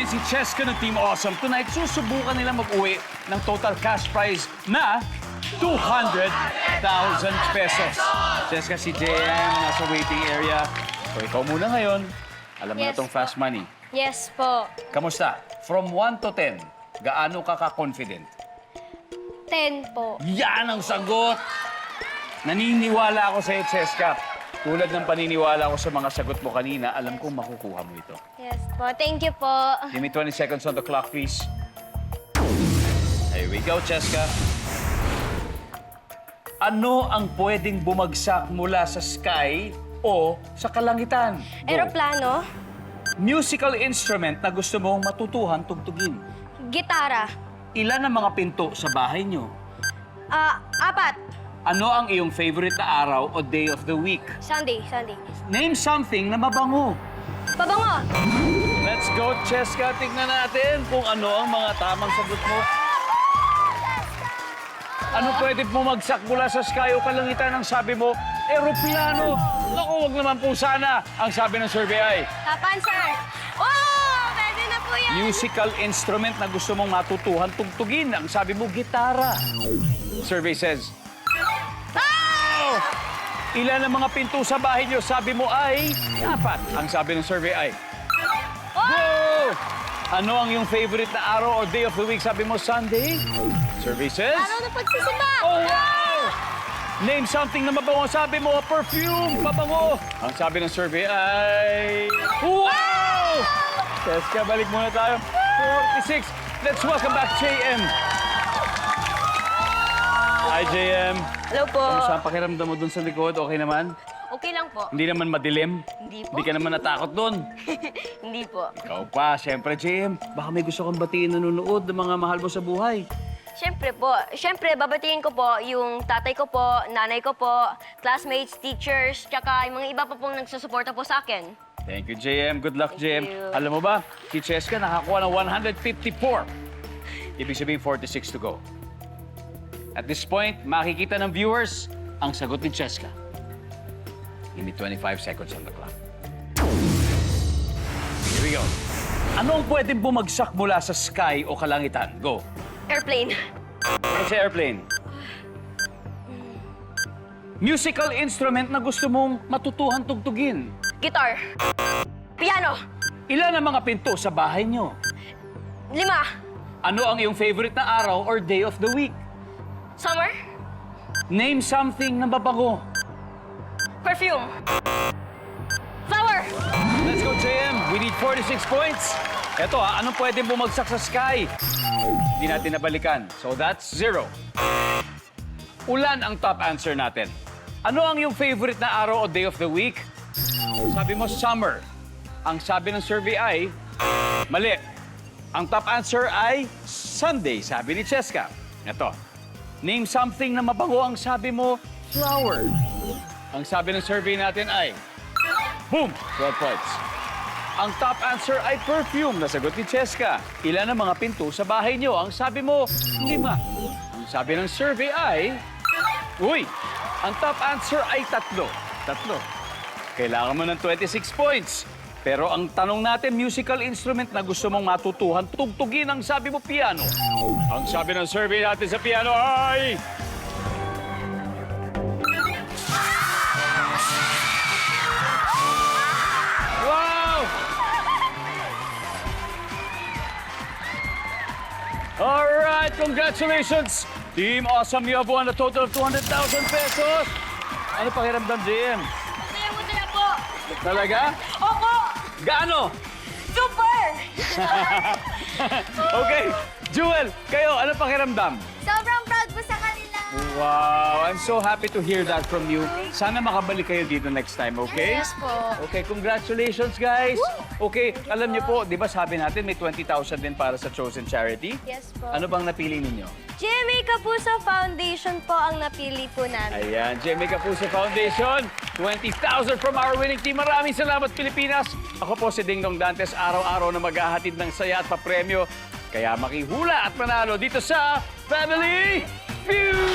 si Cheska ng Team Awesome. Tonight, susubukan nila mag-uwi ng total cash prize na 200,000 pesos. Cheska, si JM nasa waiting area. So, ikaw muna ngayon. Alam mo na Yes, tong fast money. Yes po. Kamusta? From 1 to 10, gaano ka ka-confident? 10 po. Yan ang sagot! Naniniwala ako sa'yo, Cheska. Tulad ng paniniwala ko sa mga sagot mo kanina, alam kong makukuha mo ito. Yes po. Thank you po. Give me 20 seconds on the clock, please. Here we go, Cheska. Ano ang pwedeng bumagsak mula sa sky o sa kalangitan? Go. Aeroplano. Musical instrument na gusto mong matutuhan tugtugin. Gitara. Ilan ang mga pinto sa bahay nyo? 4. Ano ang iyong favorite na araw o day of the week? Sunday. Name something na mabango. Pabango. Let's go, Cheska. Tignan natin kung ano ang mga tamang sagot mo. Ano pwede bumagsak mula sa sky o kalangitan? Ang sabi mo, aeroplano. Naku, wag naman po sana. Ang sabi ng survey ay, Top answer. Oh! Pwede na po yan. musical instrument na gusto mong matutuhan tugtugin. Ang sabi mo, gitara. Survey says, oh! Ilan ang mga pinto sa bahay niyo? Sabi mo ay 4. Ang sabi ng survey ay, go! Ano ang iyong favorite na araw or day of the week? Sabi mo, Sunday. Survey says, Araw na pagsisimba. oh, wow! Name something na mabango. Sabi mo, perfume, mabango. Ang sabi ng survey ay, wow! Cheska, balik muna tayo. 46. Let's welcome back JM. Hi, JM. Hello po. Kamusta ang pakiramdam mo dun sa likod? Okay naman? Okay lang po. Hindi naman madilim? Hindi po. Hindi ka naman natakot dun? Hindi po. Ikaw pa, siyempre, JM. Baka may gusto kang batiin nanonood ng mga mahal mo sa buhay. Siyempre po. Siyempre, babatiin ko po yung tatay ko po, nanay ko po, classmates, teachers, tsaka yung mga iba pa pong nagsusuporta po sa akin. Thank you, JM. Good luck, JM. Thank you. Alam mo ba, si Cheska nakakuha ng 154. Ibig sabihin, 46 to go. At this point, makikita ng viewers ang sagot ni Cheska. Give me 25 seconds on the clock. Here we go. Ano ang pwedeng bumagsak mula sa sky o kalangitan? Go. Airplane. Ano sa airplane? Musical instrument na gusto mong matutuhan tugtugin. Guitar. Piano. Ilan ang mga pinto sa bahay nyo? 5. Ano ang iyong favorite na araw or day of the week? Summer. Name something na mabango. Perfume. Flower. Let's go, JM. We need 46 points. Eto anong pwedeng bumagsak sa sky? Hindi natin nabalikan. So that's 0. Ulan ang top answer natin. Ano ang iyong favorite na araw o day of the week? Sabi mo, summer. Ang sabi ng survey ay, mali. Ang top answer ay Sunday, sabi ni Cheska. Eto, name something na mabango. Ang sabi mo, flower. Ang sabi ng survey natin ay, boom! 12 points. Ang top answer ay perfume, nasagot ni Cheska. Ilan ang mga pinto sa bahay niyo? Ang sabi mo, 5. Ang sabi ng survey ay, uy! Ang top answer ay 3. Kailangan mo ng 26 points. Pero ang tanong natin, musical instrument na gusto mong matutuhan, tugtugin. Ang sabi mo, piano. Ang sabi ng survey natin sa piano ay... Wow! Alright, congratulations! Team Awesome, you have won a total of 200,000 pesos. Ano pakiramdam, JM? Masaya po. Talaga? Opo. Gaano? Super. Okay, Jewel, kayo, ano pakiramdam? Sobrang proud po sa kanila. Wow, I'm so happy to hear that from you. Sana makabalik kayo dito next time, okay? Yes po. Okay, congratulations, guys. Okay, alam niyo po, di ba sabi natin may 20,000 din para sa chosen charity? Yes po. Ano bang napili ninyo? GMA Kapuso Foundation po ang napili po namin. Ayan, Jemmy Kapuso Foundation, 20,000 from our winning team. Maraming salamat, Pilipinas. Ako po si Dingdong Dantes, araw-araw na maghahatid ng saya at papremyo. Kaya makihula at manalo dito sa Family Feud!